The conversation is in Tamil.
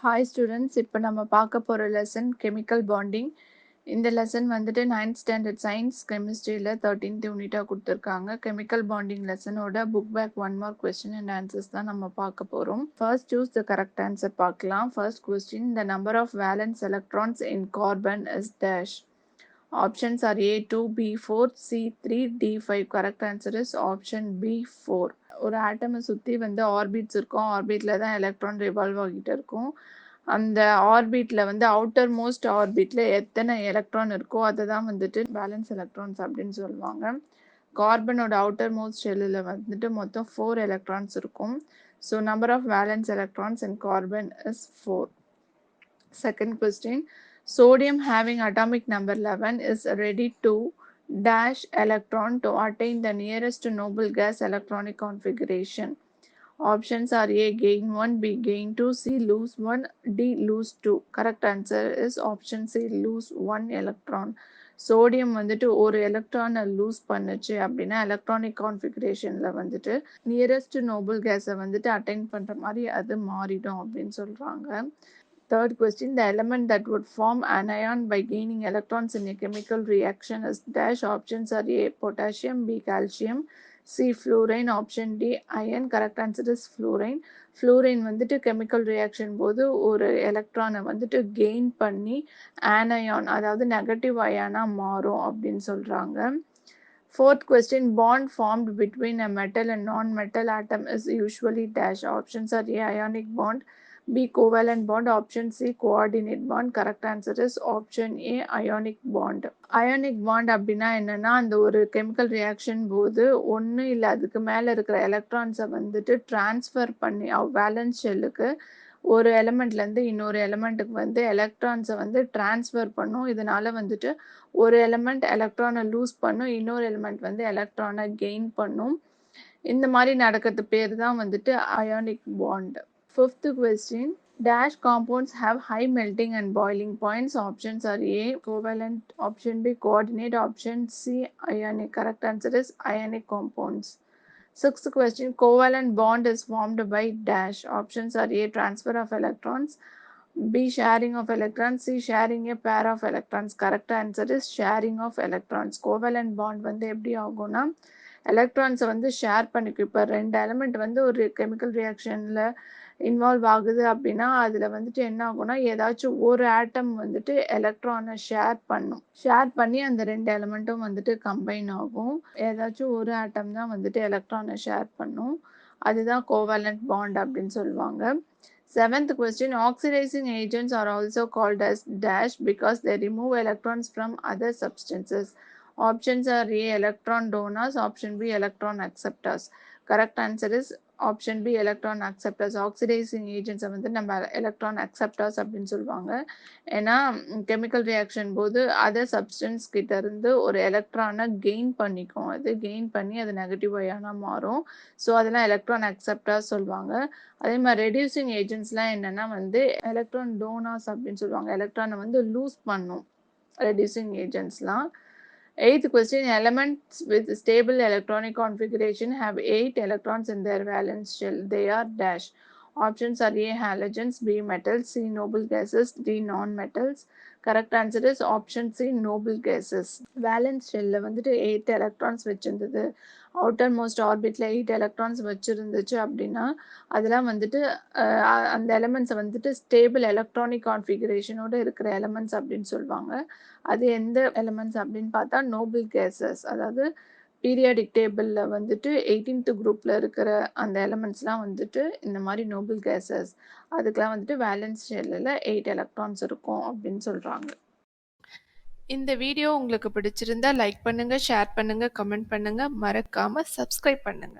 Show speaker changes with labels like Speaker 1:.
Speaker 1: ஹாய் ஸ்டூடெண்ட்ஸ், இப்போ நம்ம பார்க்க போகிற லெசன் கெமிக்கல் பாண்டிங். இந்த லெசன் வந்துட்டு 9th ஸ்டாண்டர்ட் சயின்ஸ் கெமிஸ்ட்ரியில் 13th யூனிட்டாக கொடுத்துருக்காங்க. கெமிக்கல் பாண்டிங் லெசனோட book back 1 mark question and answers தான் நம்ம பார்க்க போகிறோம். First choose the correct answer பார்க்கலாம். First question, the number of valence electrons in carbon is dash. Options are A 2, B 4, C 3, D 5. Correct answer is option B 4. ஒரு ஆட்டமை சுற்றி வந்து ஆர்பிட்ஸ் இருக்கும். ஆர்பிட்டில் தான் எலக்ட்ரான் ரிவால்வ் ஆகிட்டு இருக்கும். அந்த ஆர்பிட்டில் வந்து அவுட்டர் மோஸ்ட் ஆர்பிட்டில் எத்தனை எலக்ட்ரான் இருக்கோ அதை தான் வந்துட்டு பேலன்ஸ் எலக்ட்ரான்ஸ் அப்படின்னு சொல்லுவாங்க. கார்பனோட அவுட்டர் மோஸ்ட் ஷெல்லில் வந்துட்டு மொத்தம் 4 எலக்ட்ரான்ஸ் இருக்கும். So number of valence electrons in carbon is 4. Second question, sodium having atomic number 11 is ready to dash electron to attain the nearest noble gas electronic configuration. Options are A gain 1, B gain 2, C lose 1, D lose 2. Correct answer is option C lose 1 electron. Sodium வந்துட்டு ஒரு எலக்ட்ரானை லூஸ் பண்ணுச்சு அப்படின்னா எலக்ட்ரானிக் கான்ஃபிகரேஷனில் வந்துட்டு நியரஸ்ட் நோபல் கேஸை வந்துட்டு அட்டைன் பண்ணுற மாதிரி அது மாறிடும் அப்படின்னு சொல்கிறாங்க. Third question, the element that would form anion by gaining electrons in a chemical reaction is dash. Options are A potassium, B calcium, C fluorine, option D iron. Correct answer is fluorine. Fluorine வந்துட்டு chemical reaction போது ஒரு எலக்ட்ரானை வந்துட்டு கெயின் பண்ணி anion அதாவது நெகட்டிவ் அயானா மாறும் அப்படின்னு சொல்கிறாங்க. Fourth question, bond formed between a metal and non-metal atom is usually dash. Options are A ionic bond, B covalent bond, option C coordinate bond. Correct answer is option A ionic bond. Ionic bond அப்படின்னா என்னன்னா அந்த ஒரு கெமிக்கல் ரியாக்ஷன் போது ஒன்று இல்லை அதுக்கு மேலே இருக்கிற எலக்ட்ரான்ஸை வந்துட்டு டிரான்ஸ்ஃபர் பண்ணி வேலன்ஸ் ஷெல்லுக்கு ஒரு எலமெண்ட்லேருந்து இன்னொரு எலமெண்ட்டுக்கு வந்து எலக்ட்ரான்ஸை வந்து டிரான்ஸ்ஃபர் பண்ணும். இதனால வந்துட்டு ஒரு எலமெண்ட் எலக்ட்ரானை லூஸ் பண்ணும், இன்னொரு எலமெண்ட் வந்து எலக்ட்ரானை கெயின் பண்ணும். இந்த மாதிரி நடக்கிறது பேர் தான் வந்துட்டு ionic bond. Fifth question, dash compounds have high melting and boiling points. Options are A covalent, option B coordinate, option C ionic. Correct answer is ionic compounds. Sixth question, covalent bond is formed by dash. Options are A transfer of electrons, B sharing of electrons, C sharing a pair of electrons. Correct answer is sharing of electrons. Covalent bond வந்து எப்படி ஆகும்னா எலக்ட்ரான்ஸை வந்து ஷேர் பண்ணிக்கும். இப்போ 2 எலமெண்ட் வந்து ஒரு கெமிக்கல் ரியாக்ஷனில் இன்வால்வ் ஆகுது அப்படின்னா அதில் வந்துட்டு என்ன ஆகும்னா ஏதாச்சும் ஒரு ஆட்டம் வந்துட்டு எலக்ட்ரானை ஷேர் பண்ணி அந்த 2 எலமெண்ட்டும் வந்துட்டு கம்பைன் ஆகும். ஏதாச்சும் ஒரு ஆட்டம் தான் வந்துட்டு எலக்ட்ரானை ஷேர் பண்ணும். அதுதான் கோவேலண்ட் பாண்ட் அப்படின்னு சொல்லுவாங்க. Seventh question, oxidizing agents are also called as dash because they remove electrons from other substances. Options are A electron donors, option B electron acceptors. Correct answer is option B electron acceptors. Oxidizing agents வந்து நம்ம electron acceptors அப்படின்னு சொல்லுவாங்க. ஏன்னா கெமிக்கல் ரியாக்ஷன் போது அதர் சப்ஸ்டன்ஸ் கிட்ட இருந்து ஒரு எலக்ட்ரானை கெயின் பண்ணிக்கும். அது கெயின் பண்ணி அது நெகட்டிவ் அயானா மாறும். ஸோ அதெல்லாம் எலக்ட்ரான் அக்செப்டர்ஸ் சொல்லுவாங்க. அதே மாதிரி ரெடியூசிங் ஏஜென்ட்ஸ்லாம் என்னன்னா வந்து எலக்ட்ரான் டோனார்ஸ் அப்படின்னு சொல்லுவாங்க. எலக்ட்ரானை வந்து லூஸ் பண்ணும் reducing ஏஜென்ட்ஸ்லாம். Eighth question, elements with stable electronic configuration have 8 electrons in their valence shell. They are dash. Options are A halogens, B metals, C noble gases, D non-metals. Correct answer is option C noble gases. Valence shell வந்துட்டு 8 electrons வச்சிருந்தது. அவுட்டர் மோஸ்ட் ஆர்பிட்டில் 8 எலக்ட்ரான்ஸ் வச்சுருந்துச்சு அப்படின்னா அதெல்லாம் வந்துட்டு அந்த எலமெண்ட்ஸை வந்துட்டு ஸ்டேபிள் எலக்ட்ரானிக் கான்ஃபிகரேஷனோட இருக்கிற எலமெண்ட்ஸ் அப்படின்னு சொல்லுவாங்க. அது எந்த எலமெண்ட்ஸ் அப்படின்னு பார்த்தா நோபல் கேசஸ், அதாவது பீரியாடிக் டேபிளில் வந்துட்டு 18th குரூப்பில் இருக்கிற அந்த எலமெண்ட்ஸ்லாம் வந்துட்டு இந்த மாதிரி நோபல் கேசஸ். அதுக்கெலாம் வந்துட்டு வேலன்ஸ் ஷெல்லில் 8 எலக்ட்ரான்ஸ் இருக்கும் அப்படின்னு சொல்கிறாங்க. இந்த வீடியோ உங்களுக்கு பிடிச்சிருந்தா லைக் பண்ணுங்க, ஷேர் பண்ணுங்க, கமெண்ட் பண்ணுங்க, மறக்காம சப்ஸ்கிரைப் பண்ணுங்க.